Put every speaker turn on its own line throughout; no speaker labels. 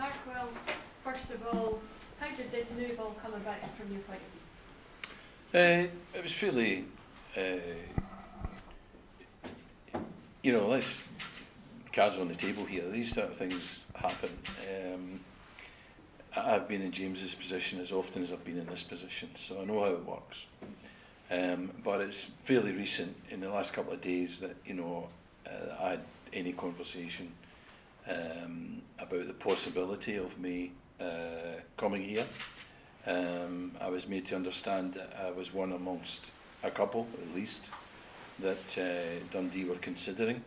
Mark, well, first of all, how did this move all come about from your point of view?
It was fairly, let's cards on the table here. These sort of things happen. I've been in James's position as often as I've been in this position, so I know how it works. But it's fairly recent, in the last couple of days, that I had any conversation about the possibility of me coming here. I was made to understand that I was one amongst a couple, at least, that Dundee were considering.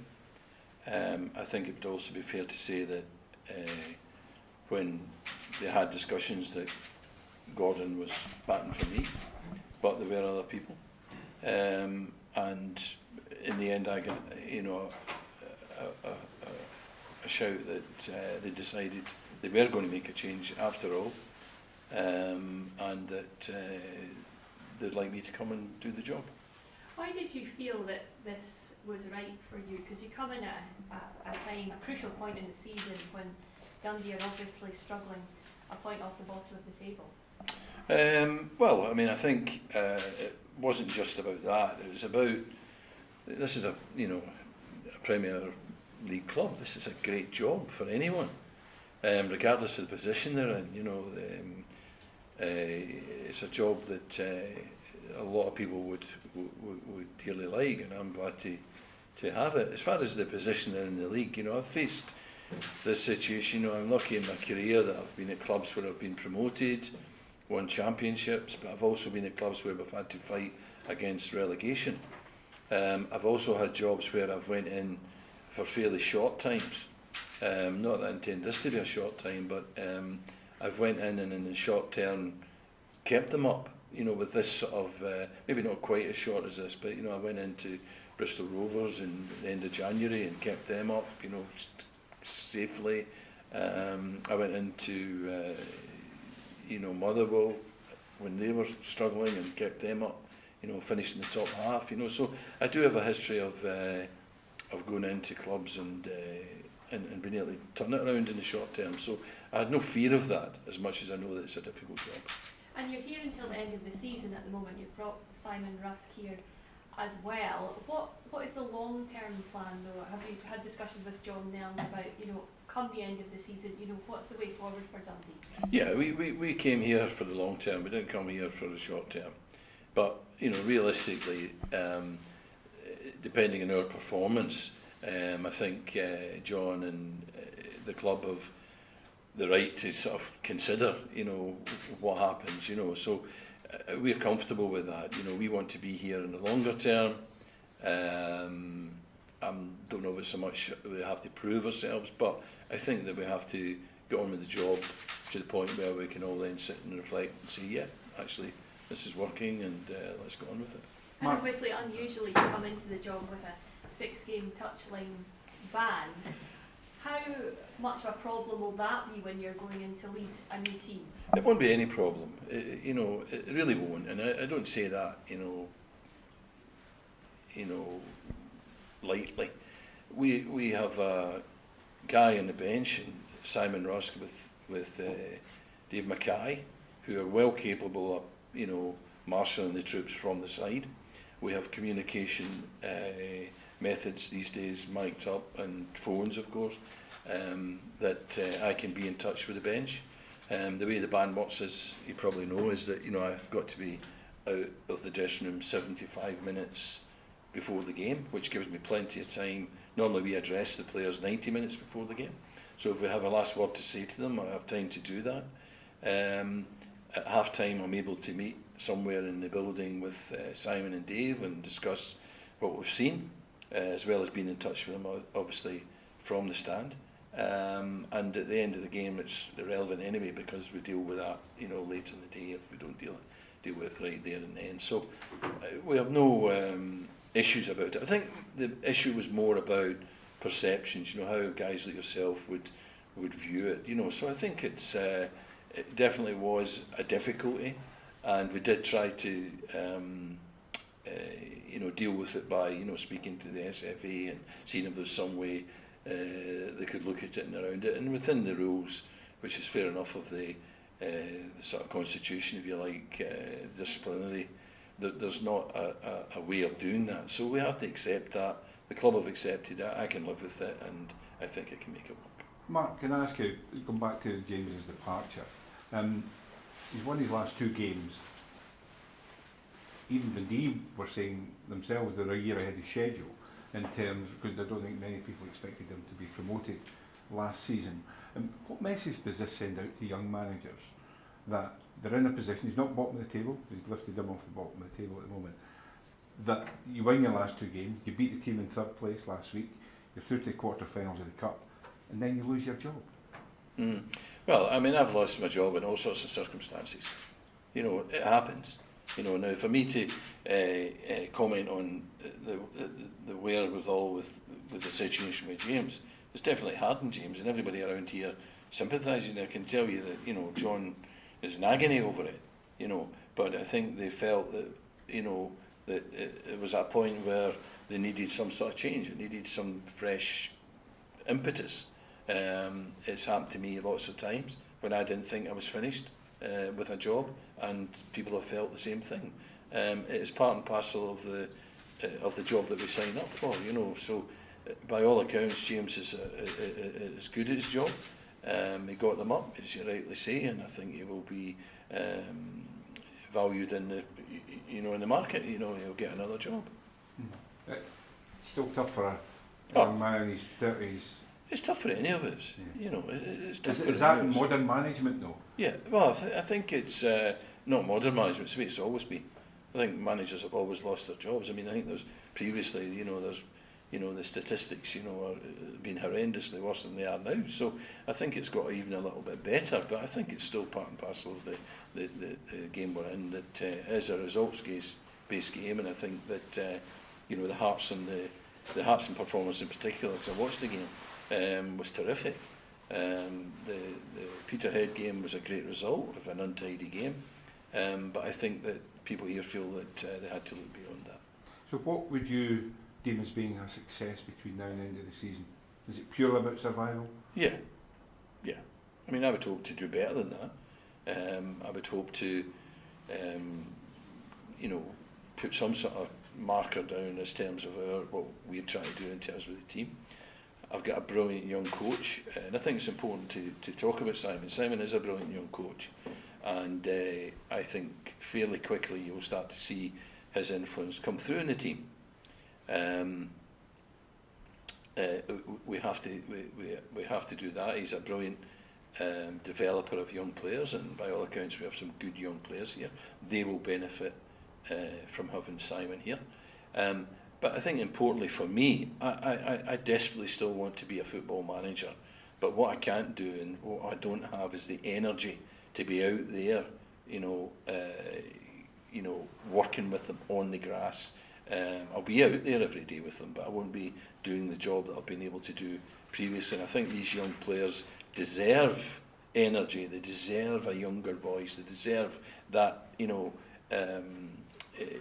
I think it would also be fair to say that when they had discussions that Gordon was batting for me, but there were other people. And in the end I got a shout that they decided they were going to make a change after all, and that they'd like me to come and do the job.
Why did you feel that this was right for you? Because you come in at a crucial point in the season when Dundee are obviously struggling a point off the bottom of the table.
Well, I mean, I think it wasn't just about that. It was about, this is a Premier League club. This is a great job for anyone, regardless of the position they're in. It's a job that a lot of people would dearly like, and I'm glad to have it. As far as the position they're in the league, I've faced this situation. I'm lucky in my career that I've been at clubs where I've been promoted, won championships, but I've also been at clubs where we've had to fight against relegation. I've also had jobs where I've went in for fairly short times. Not that I intend this to be a short time, but I've went in and in the short term kept them up. With this sort of, maybe not quite as short as this, but I went into Bristol Rovers in the end of January and kept them up, safely. I went into Motherwell when they were struggling and kept them up, finished in the top half. So I do have a history of going into clubs and being able to turn it around in the short term. So I had no fear of that, as much as I know that it's a difficult job.
And you're here until the end of the season at the moment. You've brought Simon Rusk here as well. What is the long-term plan, though? Have you had discussions with John Nelm about, come the end of the season, what's the way forward for Dundee?
Yeah, we came here for the long term. We didn't come here for the short term. But, realistically, depending on our performance, I think John and the club have the right to sort of consider, what happens, So we're comfortable with that. We want to be here in the longer term. I don't know if it's so much we have to prove ourselves, but I think that we have to get on with the job to the point where we can all then sit and reflect and say, yeah, actually, this is working, and let's go on with it.
And obviously, unusually, you come into the job with a 6-game touchline ban. How much of a problem will that be when you're going in to lead a new team?
It won't be any problem. It really won't, and I don't say that, lightly. We have a guy on the bench, Simon Rusk, with Dave Mackay, who are well capable of, marshalling the troops from the side. We have communication methods these days mic'd up, and phones, of course, that I can be in touch with the bench. The way the ban works, as you probably know, is that I've got to be out of the dressing room 75 minutes before the game, which gives me plenty of time. Normally we address the players 90 minutes before the game, so if we have a last word to say to them, I have time to do that. At half time I'm able to meet somewhere in the building with Simon and Dave and discuss what we've seen, as well as being in touch with them obviously from the stand. And at the end of the game it's irrelevant anyway, because we deal with that later in the day if we don't deal with it right there and then. So we have no issues about it. I think the issue was more about perceptions, how guys like yourself would view it, So I think it definitely was a difficulty, and we did try to deal with it by speaking to the SFA and seeing if there's some way they could look at it and around it, and within the rules which is fair enough of the sort of constitution, if you like, disciplinary. There's not a way of doing that, so we have to accept that. The club have accepted it. I can live with it, and I think I can make it work.
Mark, can I ask you, going back to James's departure, he's won his last 2 games. Even Dundee were saying themselves they're a year ahead of schedule in terms, because I don't think many people expected them to be promoted last season. What message does this send out to young managers that they're in a position, he's not bottom of the table, he's lifted them off the bottom of the table at the moment, that you win your last 2 games, you beat the team in 3rd place last week, you're through to the quarter-finals of the Cup, and then you lose your job?
Well, I mean, I've lost my job in all sorts of circumstances. You know, it happens. You know, now for me to comment on the wherewithal with the situation with James, it's definitely hardened James, and everybody around here sympathising. I can tell you that, you know, John is in agony over it, you know, but I think they felt that, you know, that it was at a point where they needed some sort of change, it needed some fresh impetus. It's happened to me lots of times when I didn't think I was finished with a job, and people have felt the same thing. It is part and parcel of the job that we sign up for, you know. So, by all accounts, James is good at his job. He got them up, as you rightly say, and I think he will be valued in the market. You know, he'll get another job.
Still tough for a young man in his 30s.
It's tough for any of us, you know. It's tough for
is that modern management, though?
Yeah, well, I think it's not modern management. It's the way it's always been. I think managers have always lost their jobs. I mean, I think there's previously, the statistics, are been horrendously worse than they are now. So I think it's got even a little bit better, but I think it's still part and parcel of the game we're in. That is a results-based game, and I think that the Hearts and performance in particular, because I watched the game, was terrific. The Peterhead game was a great result of an untidy game, but I think that people here feel that they had to look beyond that.
So what would you deem as being a success between now and the end of the season? Is it purely about survival?
Yeah. I mean, I would hope to do better than that. I would hope to, put some sort of marker down in terms of what we're trying to do in terms of the team. I've got a brilliant young coach, and I think it's important to talk about Simon. Simon is a brilliant young coach, and I think fairly quickly you'll start to see his influence come through in the team. We have to do that. He's a brilliant developer of young players, and by all accounts we have some good young players here. They will benefit from having Simon here. But I think importantly for me, I desperately still want to be a football manager, but what I can't do and what I don't have is the energy to be out there, working with them on the grass. I'll be out there every day with them, but I won't be doing the job that I've been able to do previously. And I think these young players deserve energy, they deserve a younger voice, they deserve that,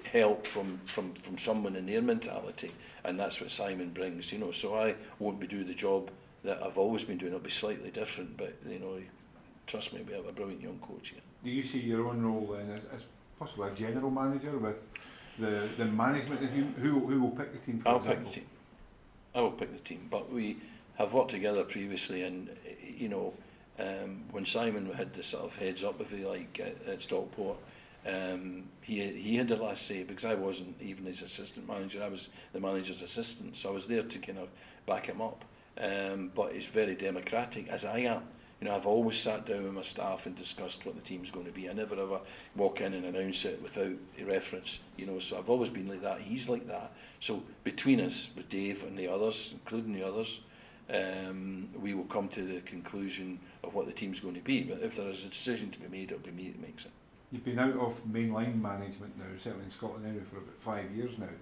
help from someone in their mentality, and that's what Simon brings. So I won't be doing the job that I've always been doing. It'll be slightly different, but trust me, we have a brilliant young coach here.
Do you see your own role then as possibly a general manager with the management of who will pick the team?
I'll pick the team. I will pick the team, but we have worked together previously, and when Simon had the sort of heads up, if you like, at Stockport, he had the last say, because I wasn't even his assistant manager. I was the manager's assistant, so I was there to kind of back him up. But he's very democratic, as I am. I've always sat down with my staff and discussed what the team's going to be. I never ever walk in and announce it without a reference. So I've always been like that. He's like that. So between us, with Dave and the others, including the others, we will come to the conclusion of what the team's going to be. But if there is a decision to be made, it'll be me that makes it.
You've been out of mainline management now, certainly in Scotland now, for about 5 years now.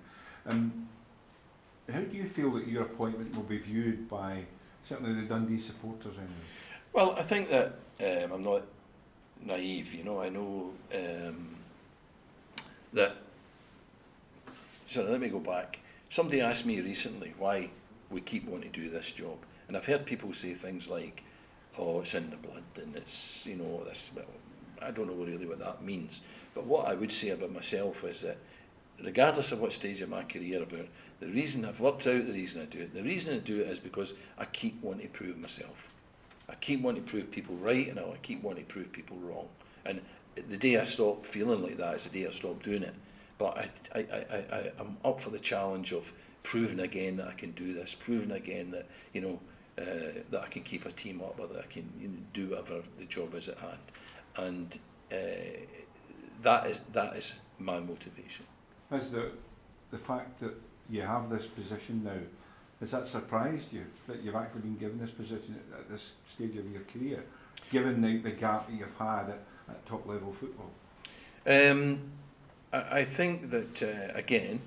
How do you feel that your appointment will be viewed by certainly the Dundee supporters anyway?
Well, I think that I'm not naive. I know that. So let me go back. Somebody asked me recently why we keep wanting to do this job, and I've heard people say things like, oh, it's in the blood, and it's, you know, this, well, I don't know really what that means. But what I would say about myself is that regardless of what stage of my career about, the reason I've worked out the reason I do it, the reason I do it is because I keep wanting to prove myself. I keep wanting to prove people right, and I keep wanting to prove people wrong. And the day I stop feeling like that is the day I stop doing it. But I'm up for the challenge of proving again that I can do this, proving again that, you know, that I can keep a team up, or that I can, you know, do whatever the job is at hand. And that is my motivation.
Has the fact that you have this position now, has that surprised you, that you've actually been given this position at this stage of your career, given the gap that you've had at top level football?
I think that, again,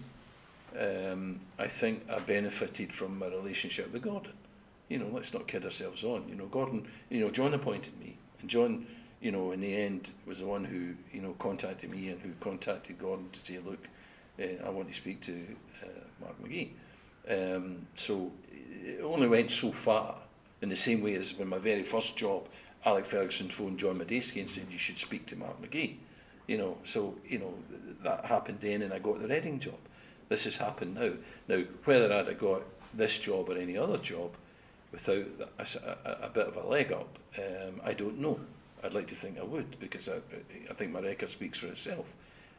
I think I benefited from my relationship with Gordon. You know, let's not kid ourselves on. You know, Gordon, you know, John appointed me, and John, you know, in the end was the one who, you know, contacted me and who contacted Gordon to say, look, I want to speak to Mark McGhee. So it only went so far, in the same way as when my very first job, Alec Ferguson phoned John Medeski and said, you should speak to Mark McGhee. You know, so, you know, that happened then, and I got the Reading job. This has happened now. Now, whether I'd have got this job or any other job without a bit of a leg up, I don't know. I'd like to think I would, because I think my record speaks for itself.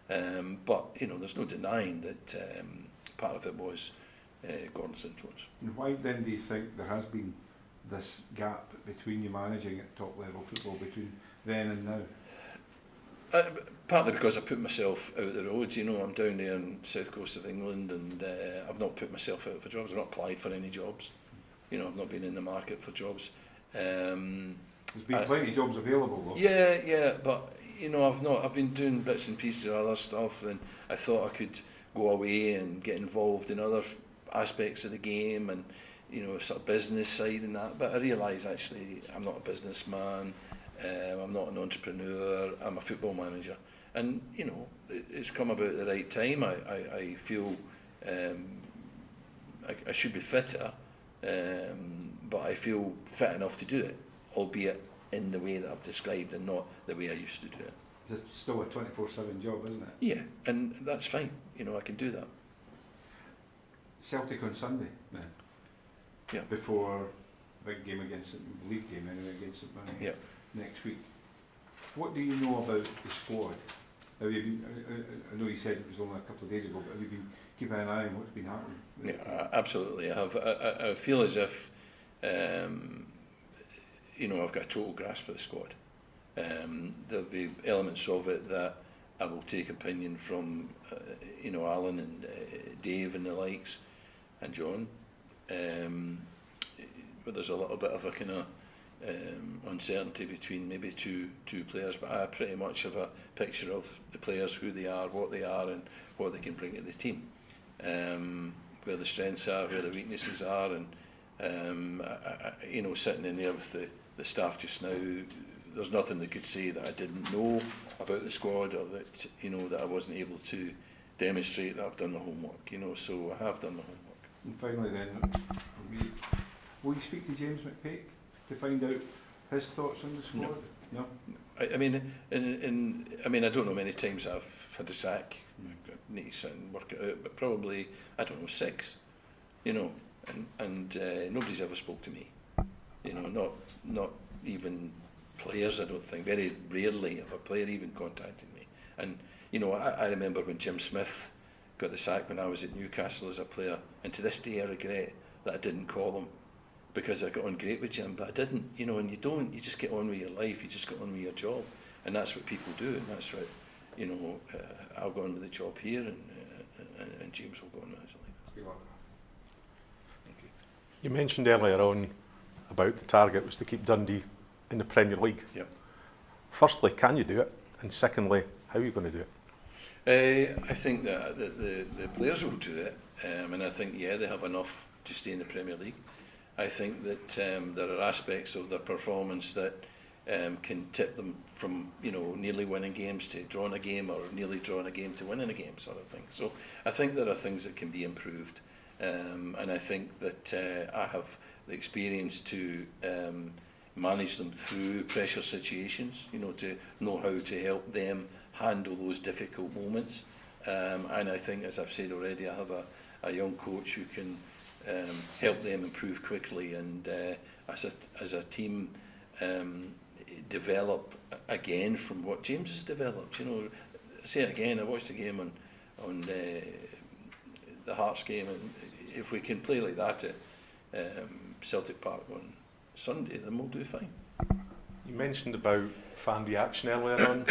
But, you know, there's no denying that part of it was Gordon's influence.
And why then do you think there has been this gap between you managing at top level football between then and now?
Partly because I put myself out the road. You know, I'm down there in the south coast of England, and I've not put myself out for jobs. I've not applied for any jobs. You know, I've not been in the market for jobs.
There's been plenty of jobs available though.
Yeah, but you know, I've been doing bits and pieces of other stuff, and I thought I could go away and get involved in other aspects of the game, and, you know, sort of business side and that. But I realised actually I'm not a businessman. I'm not an entrepreneur. I'm a football manager, and, you know, it's come about at the right time. I feel I should be fitter, but I feel fit enough to do it, albeit in the way that I've described and not the way I used to do it.
It's still a 24/7 job, isn't it?
Yeah, and that's fine. You know, I can do that.
Celtic on Sunday then.
Yeah.
Before big game against the league game anyway against St Mirren.
Yeah.
Next week. What do you know about the squad? Have you been, I know you said it was only a couple of days ago, but have you been keeping an eye on what's been happening?
Yeah, absolutely. I have. I feel as if, you know, I've got a total grasp of the squad. There'll be elements of it that I will take opinion from, you know, Alan and Dave and the likes, and John. But there's a little bit of a kind of uncertainty between maybe two players, but I pretty much have a picture of the players, who they are, what they are, and what they can bring to the team, where the strengths are, where the weaknesses are, and you know, sitting in there with the staff just now, there's nothing they could say that I didn't know about the squad, or that, you know, that I wasn't able to demonstrate that I've done the homework, you know, so I have done the homework.
And finally then, will you speak to James McPake to find out his thoughts on the squad? No.
I mean, I mean, I don't know many times I've had a sack. I need to sit and work it out, but probably, I don't know, 6. You know, and nobody's ever spoke to me. You know, not even players. I don't think. Very rarely have a player even contacted me. And, you know, I remember when Jim Smith got the sack when I was at Newcastle as a player, and to this day I regret that I didn't call him, because I got on great with Jim, but I didn't, you know. And you just get on with your life, you just get on with your job, and that's what people do, and that's what, you know, I'll go on with the job here, and James will go on with his life. Thank you.
You mentioned earlier on about the target was to keep Dundee in the Premier League.
Yep.
Firstly, can you do it? And secondly, how are you going to do it?
I think that the players will do it, and I think, yeah, they have enough to stay in the Premier League. I think that there are aspects of their performance that can tip them from, you know, nearly winning games to drawing a game, or nearly drawing a game to winning a game, sort of thing. So I think there are things that can be improved, and I think that I have the experience to manage them through pressure situations, to know how to help them handle those difficult moments. And I think, as I've said already, I have a young coach who can help them improve quickly, and as a team develop again from what James has developed. Say it again, I watched the game on the Hearts game, and if we can play like that at Celtic Park on Sunday, then we'll do fine.
You mentioned about fan reaction earlier on.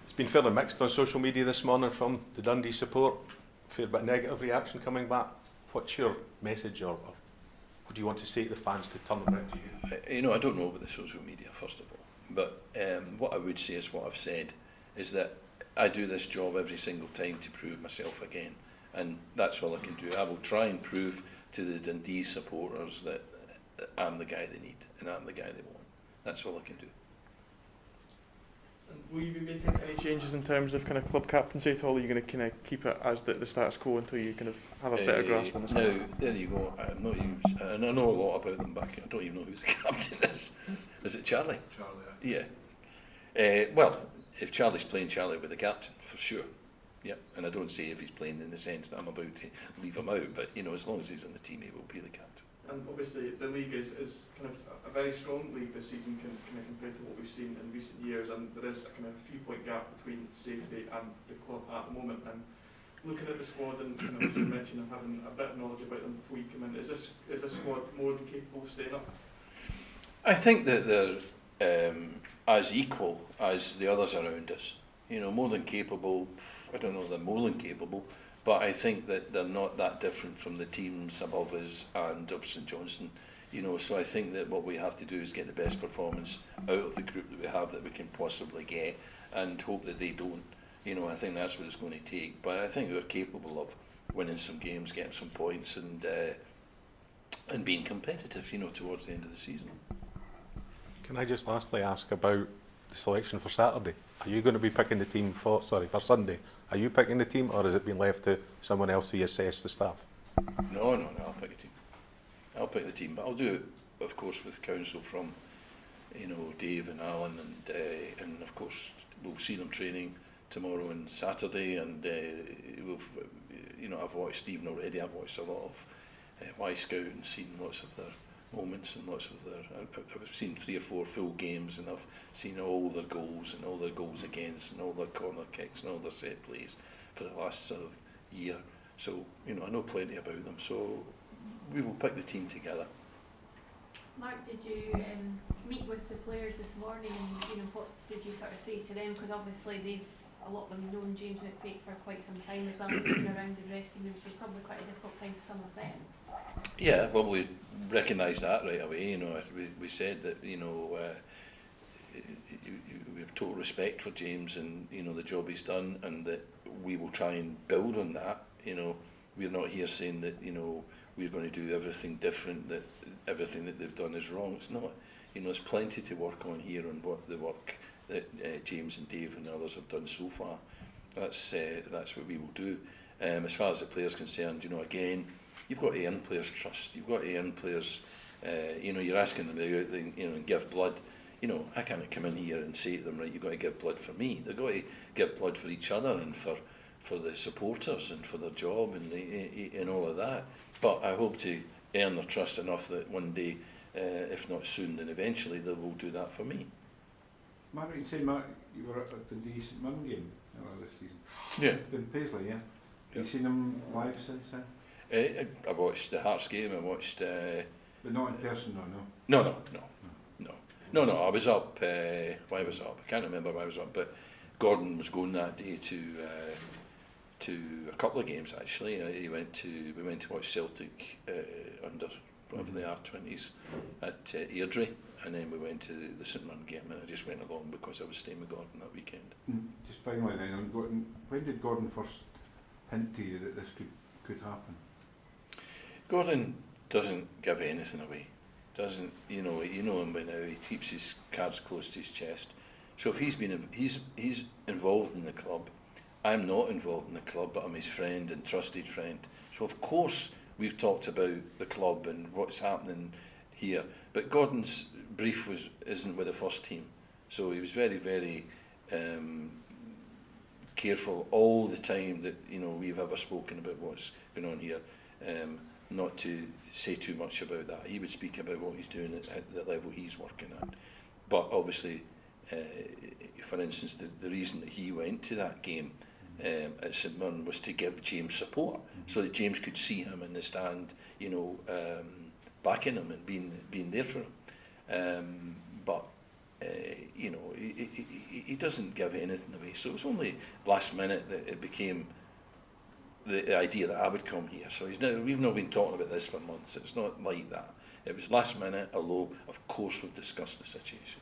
It's been fairly mixed on social media this morning from the Dundee support. Fair bit of negative reaction coming back. What's your message, or what do you want to say to the fans to turn them around to you?
I don't know about the social media, first of all, but what I would say is what I've said, is that I do this job every single time to prove myself again, and that's all I can do. I will try and prove to the Dundee supporters that I'm the guy they need and I'm the guy they want. That's all I can do.
And will you be making any changes in terms of kind of club captaincy at all? Are you going to kind of keep it as the status quo until you kind of have a better grasp on this?
Now, there you go. I'm not even, and I know a lot about them back. I don't even know who the captain is. Is it Charlie? Charlie. Yeah. Well, if Charlie's playing, Charlie will be the captain for sure. Yeah. And I don't say if he's playing in the sense that I'm about to leave him out, but as long as he's in the team, he will be the captain.
And obviously the league is kind of a very strong league this season kind of compared to what we've seen in recent years, and there is a kind of few point gap between safety and the club at the moment. And looking at the squad, and kind of as you mentioned, and having a bit of knowledge about them before you come in, is this squad more than capable of staying up? I
think that they're as equal as the others around us. More than capable. I don't know if they're more than capable, but I think that they're not that different from the teams above us and up St Johnstone. So I think that what we have to do is get the best performance out of the group that we have that we can possibly get, and hope that they don't. I think that's what it's going to take. But I think we're capable of winning some games, getting some points, and being competitive, towards the end of the season.
Can I just lastly ask about the selection for Saturday? Are you going to be picking the team for Sunday? Are you picking the team, or has it been left to someone else to assess the staff?
No, I'll pick a team. I'll pick the team, but I'll do it, of course, with counsel from, Dave and Alan, and of course we'll see them training tomorrow and Saturday, and I've watched Stephen already. I've watched a lot of Y Scout and seen lots of their moments and lots of their. I've seen 3 or 4 full games, and I've seen all their goals and all their goals against and all their corner kicks and all their set plays for the last sort of year. So I know plenty about them. So we will pick the team together.
Mark, did you meet with the players this morning, and what did you sort of say to them? Because obviously a lot of them known James McGhee for quite some time as well, and been around the dressing room, so it's probably quite a difficult time for some of them.
Yeah, well, we recognised that right away. We said that we have total respect for James and the job he's done, and that we will try and build on that. We're not here saying that we're going to do everything different, that everything that they've done is wrong. It's not. There's plenty to work on here, on what the work that James and Dave and others have done so far. That's what we will do. As far as the players concerned, again, you've got to earn players' trust. You've got to earn players. You're asking them to go out and give blood. I can't come in here and say to them, right, you've got to give blood for me. They've got to give blood for each other and for the supporters and for their job and all of that. But I hope to earn their trust enough that one day, if not soon, then eventually they will do that for me.
Mark, you say, Mark, you were at the Dundee St Mirren game this season.
Yeah.
In Paisley, yeah.
Yeah.
You seen them live since then?
I watched the Hearts game. I watched.
But not in person, no.
No. I was up. Why was I up? I can't remember why I was up. But Gordon was going that day to a couple of games actually. We went to watch Celtic under whatever they are, 20s at Airdrie, and then we went to the St Mirren game, and I just went along because I was staying with Gordon that weekend.
Just finally then, on Gordon, when did Gordon first hint to you that this could happen?
Gordon doesn't give anything away. Doesn't you know him by now? He keeps his cards close to his chest. So if he's involved in the club, I'm not involved in the club, but I'm his friend and trusted friend. So of course we've talked about the club and what's happening here. But Gordon's brief isn't with the first team, so he was very, very careful all the time that we've ever spoken about what's going on here, not to say too much about that. He would speak about what he's doing at the level he's working at, but obviously, for instance, the reason that he went to that game at St Mirren was to give James support, so that James could see him in the stand, backing him and being there for him. But he doesn't give anything away. So it was only last minute that it became the idea that I would come here. So we've not been talking about this for months. It's not like that. It was last minute, although of course we've discussed the situation.